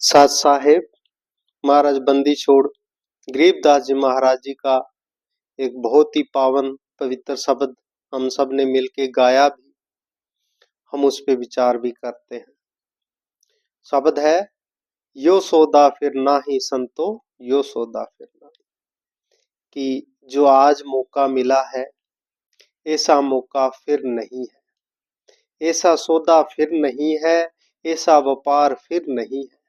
साथ साहेब महाराज बंदी छोड़ गरीबदास जी महाराज जी का एक बहुत ही पावन पवित्र शब्द हम सब ने मिलके गाया भी, हम उस पे विचार भी करते हैं। शब्द है, यो सौदा फिर ना ही संतो, यो सौदा फिर ना ही। कि जो आज मौका मिला है ऐसा मौका फिर नहीं है, ऐसा सौदा फिर नहीं है, ऐसा व्यापार फिर नहीं है।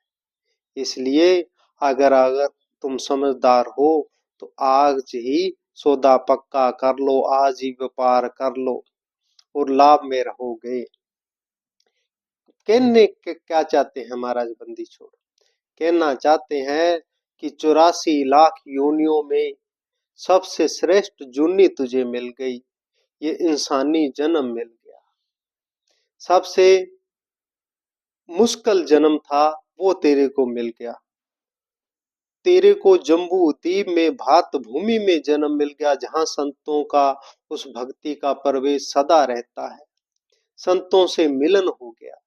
इसलिए अगर अगर तुम समझदार हो तो आज ही सौदा पक्का कर लो, आज ही व्यापार कर लो और लाभ में रहोगे। कहने के क्या चाहते हैं महाराज बंदी छोड़? कहना चाहते हैं कि 84 लाख योनियों में सबसे श्रेष्ठ जूनी तुझे मिल गई, ये इंसानी जन्म मिल गया। सबसे मुश्किल जन्म था वो तेरे को मिल गया। तेरे को जम्बू द्वीप में भात भूमि में जन्म मिल गया, जहां संतों का उस भक्ति का प्रवेश सदा रहता है। संतों से मिलन हो गया,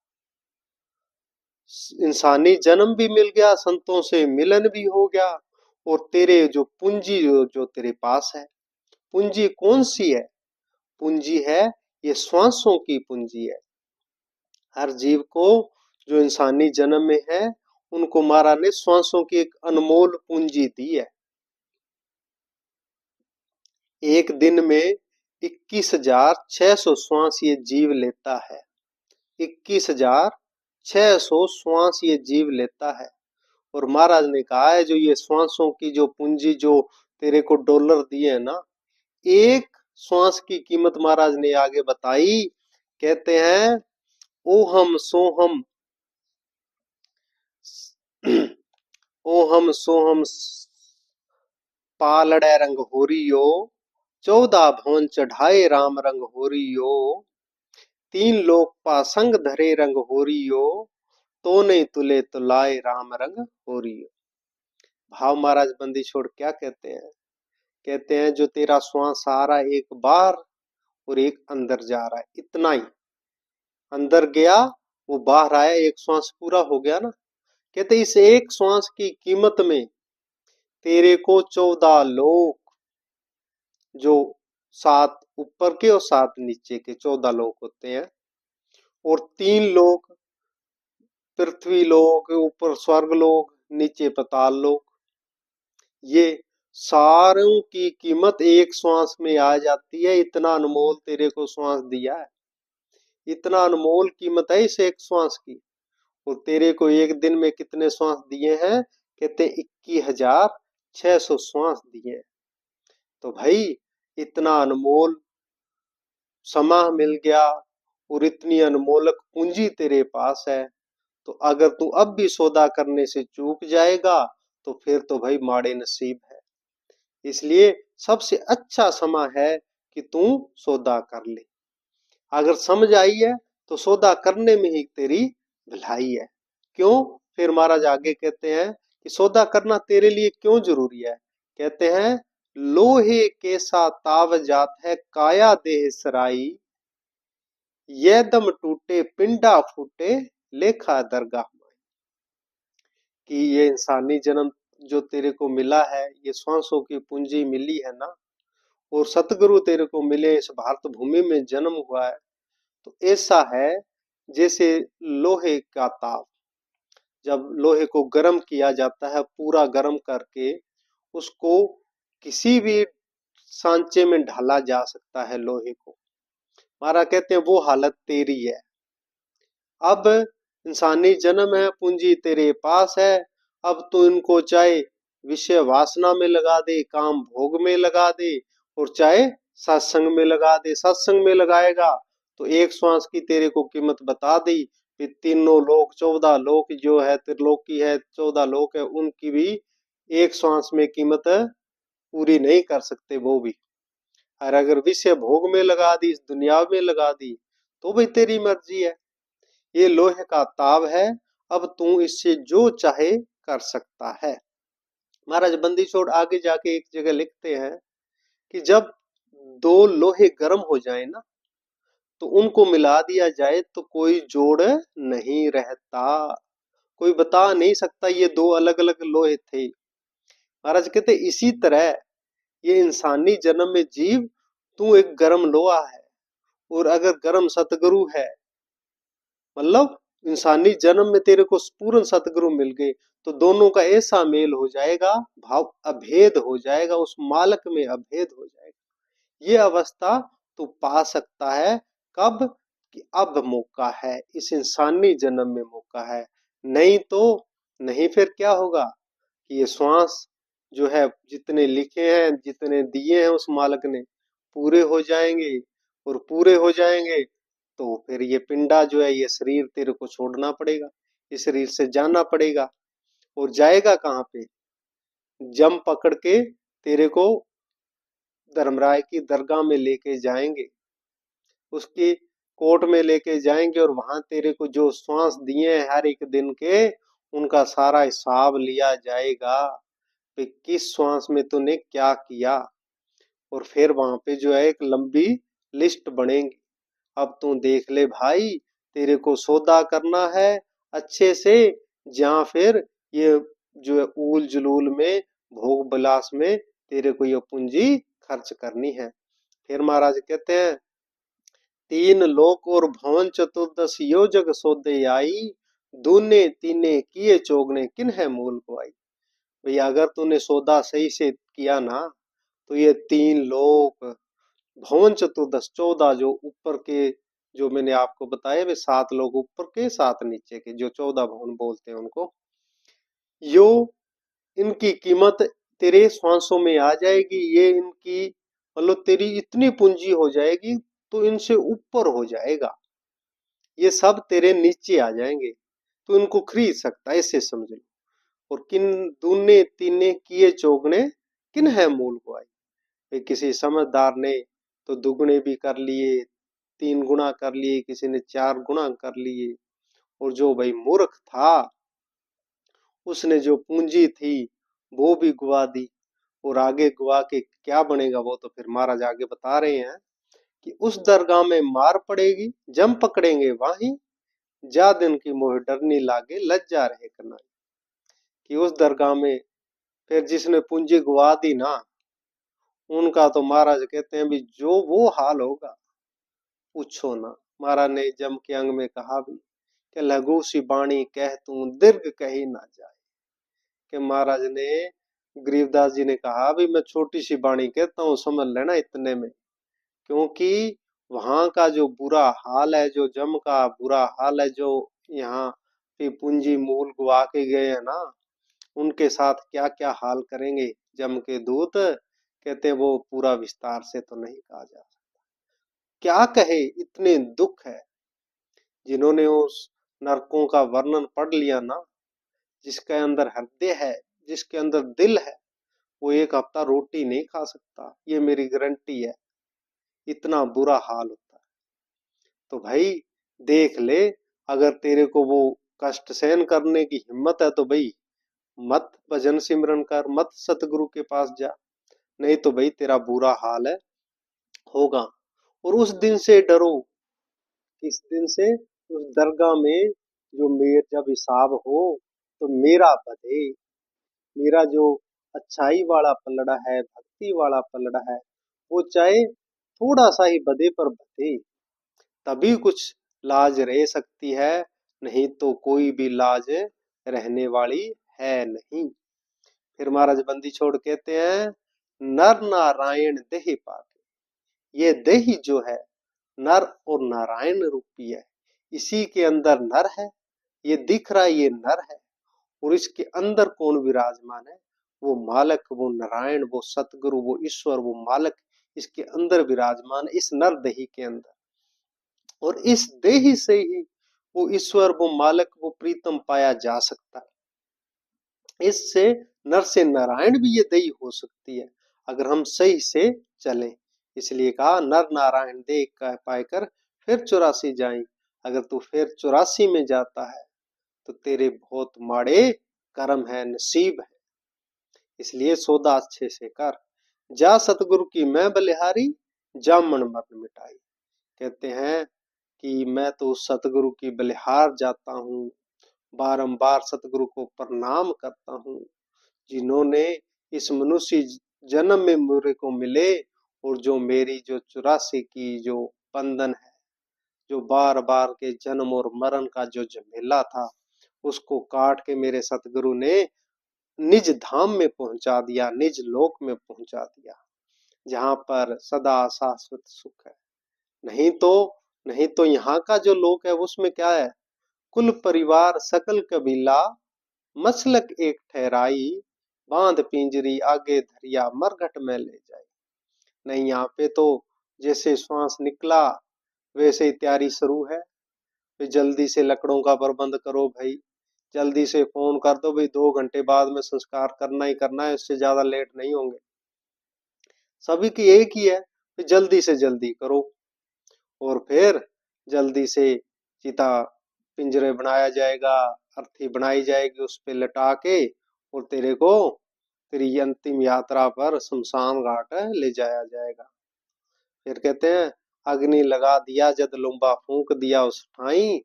इंसानी जन्म भी मिल गया, संतों से मिलन भी हो गया। और तेरे जो पूंजी जो तेरे पास है, पूंजी कौन सी है? पूंजी है ये श्वासों की पूंजी है। हर जीव को जो इंसानी जन्म में है उनको महाराज ने श्वासों की एक अनमोल पूंजी दी है। एक दिन में 21,600 श्वास ये जीव लेता है। 21,600 श्वास ये जीव लेता है। और महाराज ने कहा है जो ये श्वासों की जो पूंजी जो तेरे को डॉलर दिए है ना, एक श्वास की कीमत महाराज ने आगे बताई। कहते हैं ओहम सोहम ओहम सोहम पालड़े रंग होरियो, 14 भवन चढ़ाए राम रंग होरियो, 3 लोक पासंग धरे रंग होरियो, तो नहीं तुले तुलाए राम रंग होरियो। भाव महाराज बंदी छोड़ क्या कहते हैं? कहते हैं जो तेरा श्वास आ रहा है एक बार और एक अंदर जा रहा है, इतना ही। अंदर गया वो बाहर आया, एक श्वास पूरा हो गया ना। कहते इस एक श्वास की कीमत में तेरे को 14 लोक, जो 7 ऊपर के और 7 नीचे के 14 लोक होते हैं, और 3 लोक पृथ्वी लोक, ऊपर स्वर्ग लोक, नीचे पाताल लोक, ये सारों की कीमत एक श्वास में आ जाती है। इतना अनमोल तेरे को श्वास दिया है, इतना अनमोल कीमत है इस एक श्वास की। और तेरे को एक दिन में कितने श्वास दिए हैं? कहते 21,600 श्वास दिए हैं। तो भाई इतना अनमोल समा मिल गया और इतनी अनमोलक पूंजी तेरे पास है, तो अगर तू अब भी सौदा करने से चूक जाएगा तो फिर तो भाई माड़े नसीब है। इसलिए सबसे अच्छा समा है कि तू सौदा कर ले। अगर समझ आई है तो सौदा करने में ही तेरी भलाई है। क्यों? फिर महाराज आगे कहते हैं कि सौदा करना तेरे लिए क्यों जरूरी है। कहते हैं लोहे के सा ताव जात है काया देह सराई, ये दम टूटे पिंडा फूटे लेखा दरगाह माई। कि ये इंसानी जन्म जो तेरे को मिला है, ये श्वासों की पूंजी मिली है ना, और सतगुरु तेरे को मिले, इस भारत भूमि में जन्म हुआ है, तो ऐसा है जैसे लोहे का ताव। जब लोहे को गर्म किया जाता है, पूरा गर्म करके उसको किसी भी सांचे में ढाला जा सकता है लोहे को। महाराज कहते हैं वो हालत तेरी है। अब इंसानी जन्म है, पूंजी तेरे पास है, अब तो इनको चाहे विषय वासना में लगा दे, काम भोग में लगा दे, और चाहे सत्संग में लगा दे। सत्संग में लगाएगा तो एक श्वास की तेरे को कीमत बता दी। फिर तीनों लोक 14 लोक जो है, त्रिलोकी है, 14 लोक है, उनकी भी एक श्वास में कीमत पूरी नहीं कर सकते वो भी। और अगर विषय भोग में लगा दी, इस दुनिया में लगा दी, तो भाई तेरी मर्जी है। ये लोहे का ताव है, अब तू इससे जो चाहे कर सकता है। महाराज बंदी छोड़ आगे जाके एक जगह लिखते हैं कि जब 2 लोहे गर्म हो जाए ना, तो उनको मिला दिया जाए तो कोई जोड़ नहीं रहता। कोई बता नहीं सकता ये दो अलग अलग लोहे थे। महाराज कहते इसी तरह ये इंसानी जन्म में जीव, तू एक गर्म लोहा है और अगर गर्म सतगुरु है, मतलब इंसानी जन्म में तेरे को पूर्ण सतगुरु मिल गए, तो दोनों का ऐसा मेल हो जाएगा, भाव अभेद हो जाएगा, उस मालक में अभेद हो जाएगा। ये अवस्था तू पा सकता है कब? कि अब मौका है, इस इंसानी जन्म में मौका है। नहीं तो नहीं, फिर क्या होगा कि ये श्वास जो है, जितने लिखे हैं, जितने दिए हैं उस मालक ने, पूरे हो जाएंगे। और पूरे हो जाएंगे तो फिर ये पिंडा जो है, ये शरीर तेरे को छोड़ना पड़ेगा, इस शरीर से जाना पड़ेगा। और जाएगा कहाँ पे? जम पकड़ के तेरे को धर्मराय की दरगाह में लेके जाएंगे, उसकी कोर्ट में लेके जाएंगे, और वहां तेरे को जो श्वास दिए हैं हर एक दिन के, उनका सारा हिसाब लिया जाएगा कि किस श्वास में तूने क्या किया। और फिर वहां पे जो है एक लंबी लिस्ट बनेगी। अब तू देख ले भाई, तेरे को सौदा करना है अच्छे से, जहां फिर ये जो है ऊल जुलूल में, भोग विलास में तेरे को ये पूंजी खर्च करनी है। फिर महाराज कहते हैं, तीन लोक और भवन चतुर्दश योजक सौदे आई, दूने तीने किए चोगने किन है मूल को आई। भैया अगर तूने सौदा सही से किया ना, तो ये तीन लोक, भवन चतुर्दश 14 जो ऊपर के, जो मैंने आपको बताया वे 7 लोग ऊपर के 7 नीचे के, जो 14 भवन बोलते हैं उनको, यो इनकी कीमत तेरे श्वासों में आ जाएगी। ये इनकी मतलब तेरी इतनी पूंजी हो जाएगी, तो इनसे ऊपर हो जाएगा, ये सब तेरे नीचे आ जाएंगे, तो इनको खरीद सकता है, ऐसे समझ लो। और किन दूने तीने किए चौगने किन है मूल को आई। किसी समझदार ने तो दुगने भी कर लिए, 3 गुना कर लिए, किसी ने 4 गुना कर लिए। और जो भाई मूर्ख था, उसने जो पूंजी थी वो भी गुवा दी। और आगे गुवा के क्या बनेगा वो तो फिर महाराज आगे बता रहे हैं कि उस दरगाह में मार पड़ेगी, जम पकड़ेंगे वाही, जा दिन की मोह डरनी लागे, लज्जा रहे करना। कि उस दरगाह में फिर जिसने पूंजी गुवा दी ना, उनका तो महाराज कहते हैं भी जो वो हाल होगा, पूछो ना। महाराज ने जम के अंग में कहा भी कि लघु सी बाणी कह तू दीर्घ कही ना जाए। कि महाराज ने, गरीबदास जी ने कहा भी मैं छोटी सी बाणी कहता हूँ, समझ लेना इतने में। क्योंकि वहां का जो बुरा हाल है, जो जम का बुरा हाल है, जो यहाँ पे पूंजी मूल गुआ के गए हैं ना, उनके साथ क्या क्या हाल करेंगे जम के दूत, कहते वो पूरा विस्तार से तो नहीं कहा जा सकता। क्या कहे, इतने दुख है। जिन्होंने उस नरकों का वर्णन पढ़ लिया ना, जिसके अंदर हृदय है, जिसके अंदर दिल है, वो 1 हफ्ता रोटी नहीं खा सकता, ये मेरी गारंटी है। इतना बुरा हाल होता है। तो भाई देख ले, अगर तेरे को वो कष्ट सहन करने की हिम्मत है तो भाई मत भजन सिमरन कर, मत सतगुरु के पास जा, नहीं तो भाई तेरा बुरा हाल है होगा। और उस दिन से डरो। किस दिन से? उस दरगाह में जो मेर जब हिसाब हो, तो मेरा बधे, मेरा जो अच्छाई वाला पलड़ा है, भक्ति वाला पलड़ा है, वो चाहे थोड़ा सा ही बधे पर बधे, तभी कुछ लाज रह सकती है, नहीं तो कोई भी लाज रहने वाली है नहीं। फिर महाराज बंदी छोड़ कहते हैं, नर नारायण देहि पाके। ये देहि जो है नर और नारायण रूपी है, इसी के अंदर नर है, ये दिख रहा है ये नर है। और इसके अंदर कौन विराजमान है? वो मालक, वो नारायण, वो सतगुरु, वो ईश्वर, वो मालक इसके अंदर विराजमान है, इस नर देही के अंदर। और इस देही से ही वो ईश्वर, वो मालक, वो प्रीतम पाया जा सकता है। इससे नर से नारायण भी ये देही हो सकती है, अगर हम सही से चलें। इसलिए कहा नर नारायण देह कह पाकर फिर 84 जाई। अगर तू फिर 84 में जाता है तो तेरे बहुत माड़े कर्म है, नसीब है। इसलिए सौदा अच्छे से कर। जा सतगुरु की मैं बलिहारी, जा मन मरण मिटाई। कहते हैं कि मैं तो सतगुरु की बलिहार जाता हूँ, बारंबार सतगुरु को प्रणाम करता हूँ, जिन्होंने इस मनुष्य जन्म में मेरे को मिले और जो मेरी जो 84 की जो बंधन है, जो बार बार के जन्म और मरण का जो झमेला था, उसको काट के मेरे सतगुरु ने निज धाम में पहुंचा दिया, निज लोक में पहुंचा दिया, जहां पर सदा शाश्वत सुख है। नहीं तो यहाँ का जो लोक है उसमें क्या है, कुल परिवार सकल कबीला मसलक एक ठहराई, बांध पिंजरी आगे धरिया मरघट में ले जाए। नहीं, यहाँ पे तो जैसे श्वास निकला वैसे ही तैयारी शुरू है। फिर जल्दी से लकड़ों का प्रबंध करो भाई, जल्दी से फोन कर दो भाई, 2 घंटे बाद में संस्कार करना ही करना है, इससे ज्यादा लेट नहीं होंगे। सभी की एक ही है, फिर जल्दी से जल्दी करो। और फिर जल्दी से चिता पिंजरे बनाया जाएगा, अर्थी बनाई जाएगी, उस पे लटा के और तेरे को तेरी अंतिम यात्रा पर शमशान घाट ले जाया जाएगा। फिर कहते हैं अग्नि लगा दिया जद लुम्बा फूंक दिया उस ठाई,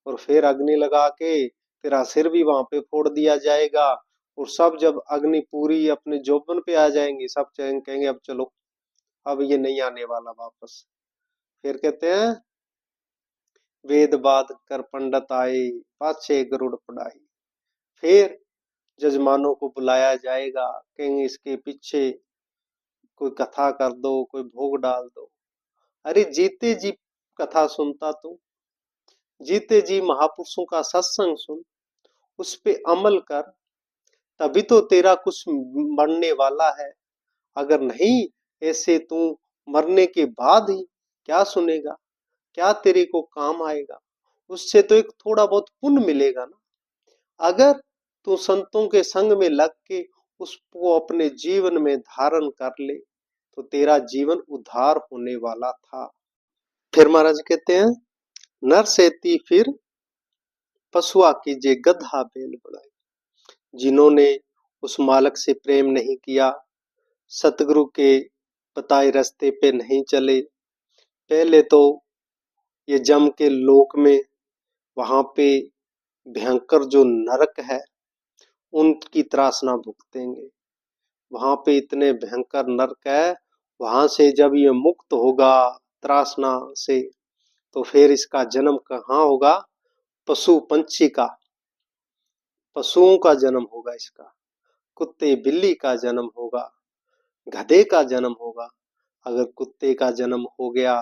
और फिर अग्नि लगा के तेरा सिर भी वहां पे फोड़ दिया जाएगा। और सब जब अग्नि पूरी अपने जोबन पे आ जाएंगी, सब कहेंगे अब चलो, अब ये नहीं आने वाला वापस। फिर कहते हैं वेद बाध कर पंडित आए, पाछे गरुड़ पढ़ाई। फिर जजमानों को बुलाया जाएगा, कहेंगे इसके पीछे कोई कथा कर दो, कोई भोग डाल दो। अरे जीते जी कथा सुनता तू, जीते जी महापुरुषों का सत्संग सुन, उस पे अमल कर, तभी तो तेरा कुछ बनने वाला है। अगर नहीं, ऐसे तू मरने के बाद ही क्या सुनेगा, क्या तेरे को काम आएगा? उससे तो एक थोड़ा बहुत पुण्य मिलेगा ना। अगर तू संतों के संग में लग के उसको अपने जीवन में धारण कर ले, तो तेरा जीवन उद्धार होने वाला था। फिर महाराज कहते हैं नर सेती फिर पशुआ कीजिए गधा बैल बढ़ाई। जिन्होंने उस मालक से प्रेम नहीं किया, सतगुरु के बताए रास्ते पे नहीं चले, पहले तो ये जम के लोक में वहां पे भयंकर जो नरक है उनकी त्रासना भुगतेंगे। वहां पे इतने भयंकर नरक है, वहां से जब ये मुक्त होगा त्रासना से, तो फिर इसका जन्म कहाँ होगा? पशु पंछी का, पशुओं का जन्म होगा इसका, कुत्ते बिल्ली का जन्म होगा, गधे का जन्म होगा। अगर कुत्ते का जन्म हो गया,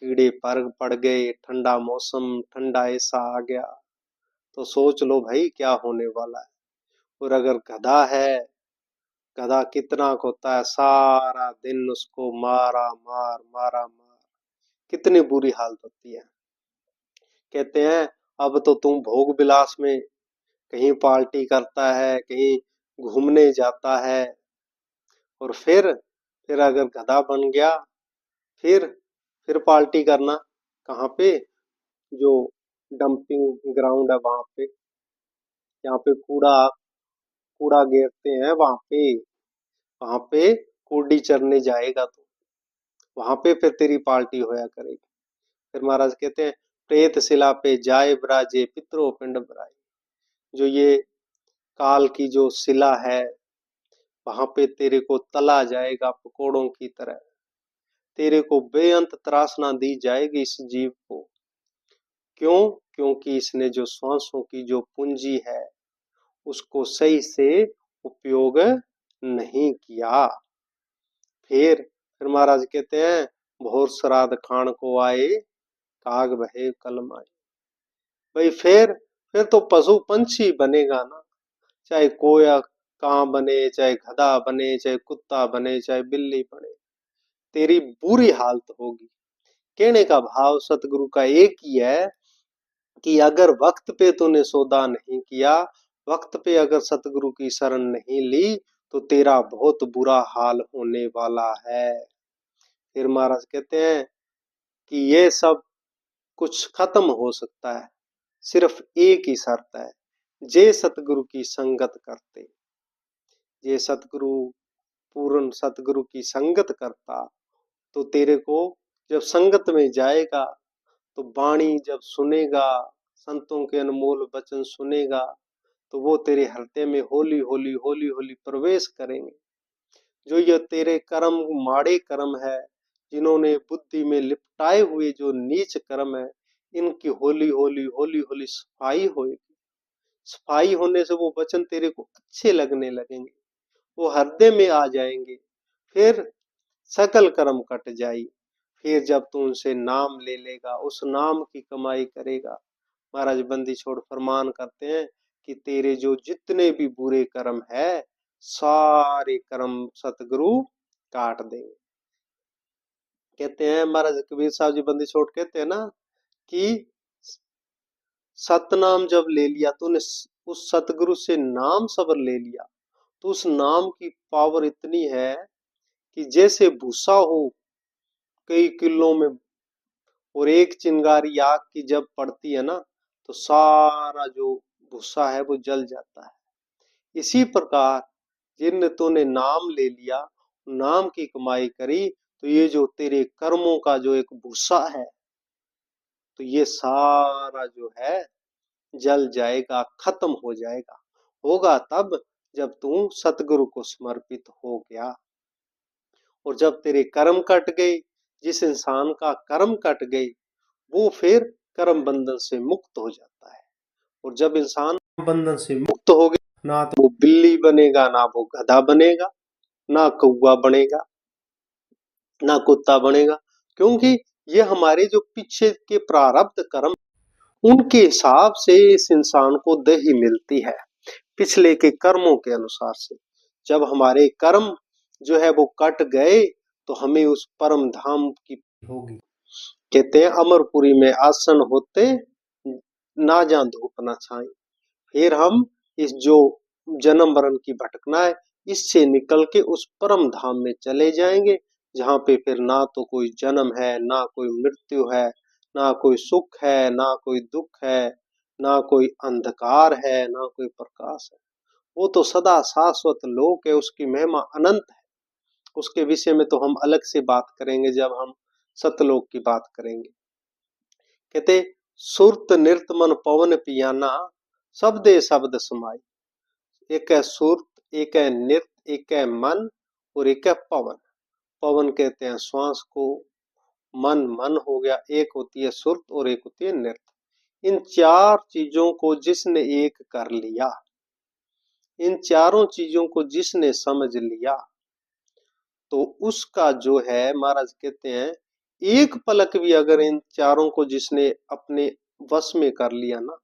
कीड़े पर पड़ गए, ठंडा मौसम ठंडा ऐसा आ गया, तो सोच लो भाई क्या होने वाला है। और अगर गधा है, गधा कितना होता है, सारा दिन उसको मारा मार मारा मार, कितनी बुरी हालत होती है। कहते हैं अब तो तुम भोग विलास में कहीं पार्टी करता है, कहीं घूमने जाता है, और फिर अगर गधा बन गया, फिर पार्टी करना कहाँ पे? जो डंपिंग ग्राउंड है वहां पे, जहाँ पे कूड़ा कूड़ा गिरते हैं, वहां पे कूड़ी चरने जाएगा तो वहां पे फिर तेरी पार्टी होया करेगी। फिर महाराज कहते हैं प्रेत शिला पे जाए ब्राजे पितरो पिंड भराए। जो ये काल की जो शिला है, वहां पे तेरे को तला जाएगा पकोड़ों की तरह, तेरे को बेअंत त्रासना दी जाएगी इस जीव को। क्यों? क्योंकि इसने जो श्वासों की जो पूंजी है उसको सही से उपयोग नहीं किया। फिर महाराज कहते हैं भोर श्राद्ध खान को आए, काग बहे कलम आए। भाई फिर तो पशु पंछी बनेगा ना, चाहे कोया कां बने, चाहे गधा बने, चाहे कुत्ता बने, चाहे बिल्ली बने, तेरी बुरी हालत होगी। कहने का भाव सतगुरु का एक ही है कि अगर वक्त पे तूने सौदा नहीं किया, वक्त पे अगर सतगुरु की शरण नहीं ली, तो तेरा बहुत बुरा हाल होने वाला है। फिर महाराज कहते हैं कि ये सब कुछ खत्म हो सकता है, सिर्फ एक ही शर्त है, जे सतगुरु की संगत करते। ये सतगुरु पूर्ण सतगुरु की संगत करता, तो तेरे को जब संगत में जाएगा तो वाणी जब सुनेगा, संतों के अनमोल वचन सुनेगा तो वो तेरे हृदय में होली होली होली होली प्रवेश करेंगे। जो ये तेरे कर्म माड़े कर्म है, जिन्होंने बुद्धि में लिपटाए हुए जो नीच कर्म है, इनकी होली होली होली होली सफाई होगी। सफाई होने से वो वचन तेरे को अच्छे लगने लगेंगे, वो हृदय में आ जाएंगे। फिर सकल कर्म कट जाई। फिर जब तू उनसे नाम ले लेगा, उस नाम की कमाई करेगा, महाराज बंदी छोड़ फरमान करते हैं कि तेरे जो जितने भी बुरे कर्म है, सारे कर्म सतगुरु काट देंगे। कहते हैं महाराज कबीर साहब जी बंदी छोड़ कहते हैं ना कि सतनाम जब ले लिया तूने, उस सतगुरु से नाम सबर ले लिया, तो उस नाम की पावर इतनी है कि जैसे भूसा हो कई किलो में, और एक चिंगारी आग की जब पड़ती है ना, तो सारा जो भूसा है वो जल जाता है। इसी प्रकार जिन तूने नाम ले लिया, नाम की कमाई करी, तो ये जो तेरे कर्मों का जो एक भूसा है, तो ये सारा जो है जल जाएगा, खत्म हो जाएगा। होगा तब जब तू सतगुरु को समर्पित हो गया। और जब तेरे कर्म कट गए, जिस इंसान का कर्म कट गए, वो फिर कर्म बंधन से मुक्त हो जाता है। और जब इंसान बंधन से मुक्त हो गया, ना तो वो बिल्ली बनेगा, ना वो गधा बनेगा, ना कौवा बनेगा, ना कुत्ता बनेगा। क्योंकि ये हमारे जो पीछे के प्रारब्ध कर्म, उनके हिसाब से इस इंसान को दही मिलती है, पिछले के कर्मों के अनुसार से। जब हमारे कर्म जो है वो कट गए, तो हमें उस परम धाम की होगी। कहते हैं अमरपुरी में आसन होते, ना जा धूप ना छाई। फिर हम इस जो जन्म मरण की भटकना है, इससे निकल के उस परम धाम में चले जाएंगे, जहां पे फिर ना तो कोई जन्म है, ना कोई मृत्यु है, ना कोई सुख है, ना कोई दुख है, ना कोई अंधकार है, ना कोई प्रकाश है। वो तो सदा शाश्वत लोक है, उसकी महिमा अनंत है। उसके विषय में तो हम अलग से बात करेंगे जब हम सतलोक की बात करेंगे। कहते सुरत नृत मन पवन पियाना, शब्दे शब्द समाई। एक है सुरत, एक है नृत्य, एक है मन, और एक है पवन। पवन कहते हैं श्वास को, मन मन हो गया, एक होती है सुरत और एक होती है नृत्य। इन चार चीजों को जिसने एक कर लिया, इन चारों चीजों को जिसने समझ लिया, तो उसका जो है महाराज कहते हैं एक पलक भी अगर इन चारों को जिसने अपने वश में कर लिया ना,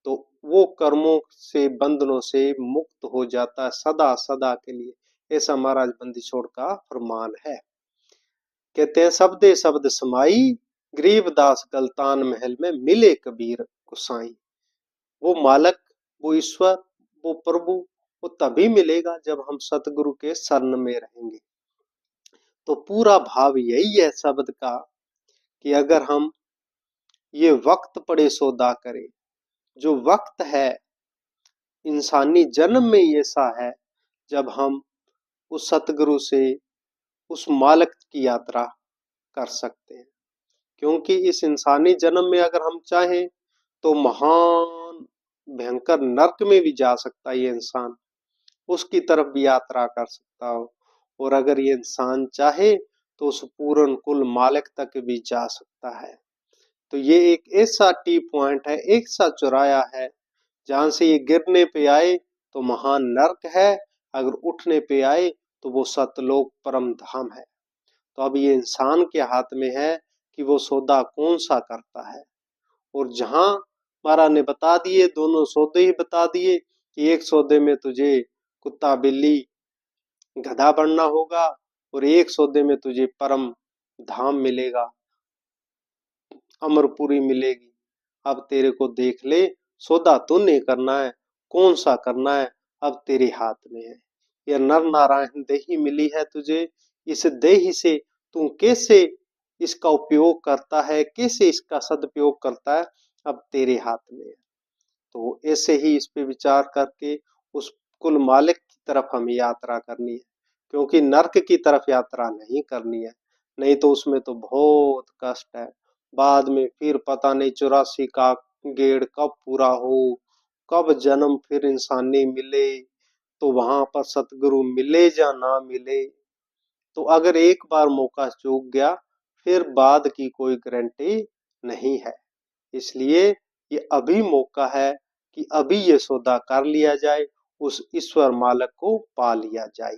तो वो कर्मों से बंधनों से मुक्त हो जाता है सदा सदा के लिए। ऐसा महाराज बंदी छोड़ का फरमान है। कहते हैं शब्दे शब्द समाई, गरीबदास गलतान महल में मिले कबीर गुसाई। वो मालक, वो ईश्वर, वो प्रभु, वो तभी मिलेगा जब हम सतगुरु के शरण में रहेंगे। तो पूरा भाव यही है शब्द का कि अगर हम ये वक्त पड़े सौदा करें, जो वक्त है इंसानी जन्म में ही ऐसा है जब हम उस सतगुरु से, उस मालक की यात्रा कर सकते हैं। क्योंकि इस इंसानी जन्म में अगर हम चाहें तो महान भयंकर नरक में भी जा सकता है ये इंसान, उसकी तरफ भी यात्रा कर सकता हो। और अगर ये इंसान चाहे तो उस पूर्ण कुल मालिक तक भी जा सकता है। तो ये एक ऐसा टी पॉइंट है, एक सा चौराया है, जहां से ये गिरने पे आए तो महान नरक है, अगर उठने पे आए तो वो सतलोक परम धाम है। तो अब ये इंसान के हाथ में है कि वो सौदा कौन सा करता है। और जहां महाराज ने बता दिए, दोनों सौदे ही बता दिए कि एक सौदे में तुझे कुत्ता बिल्ली गधा बनना होगा, और एक सौदे में तुझे परम धाम मिलेगा, अमरपुरी मिलेगी। अब तेरे को देख ले, सौदा तूने करना है, कौन सा करना है अब तेरे हाथ में है। यह नर नारायण देही मिली है तुझे, इस देही से तू कैसे इसका उपयोग करता है, कैसे इसका सदुपयोग करता है, अब तेरे हाथ में है। तो ऐसे ही इस पे विचार करके उस कुल मालिक की तरफ हमें यात्रा करनी है, क्योंकि नरक की तरफ यात्रा नहीं करनी है, नहीं तो उसमें तो बहुत कष्ट है। बाद में फिर पता नहीं 84 का गेड़ कब पूरा हो, कब जन्म फिर इंसानी मिले, तो वहां पर सतगुरु मिले या ना मिले। तो अगर एक बार मौका चूक गया, फिर बाद की कोई गारंटी नहीं है। इसलिए ये अभी मौका है कि अभी ये सौदा कर लिया जाए, उस ईश्वर मालिक को पा लिया जाए।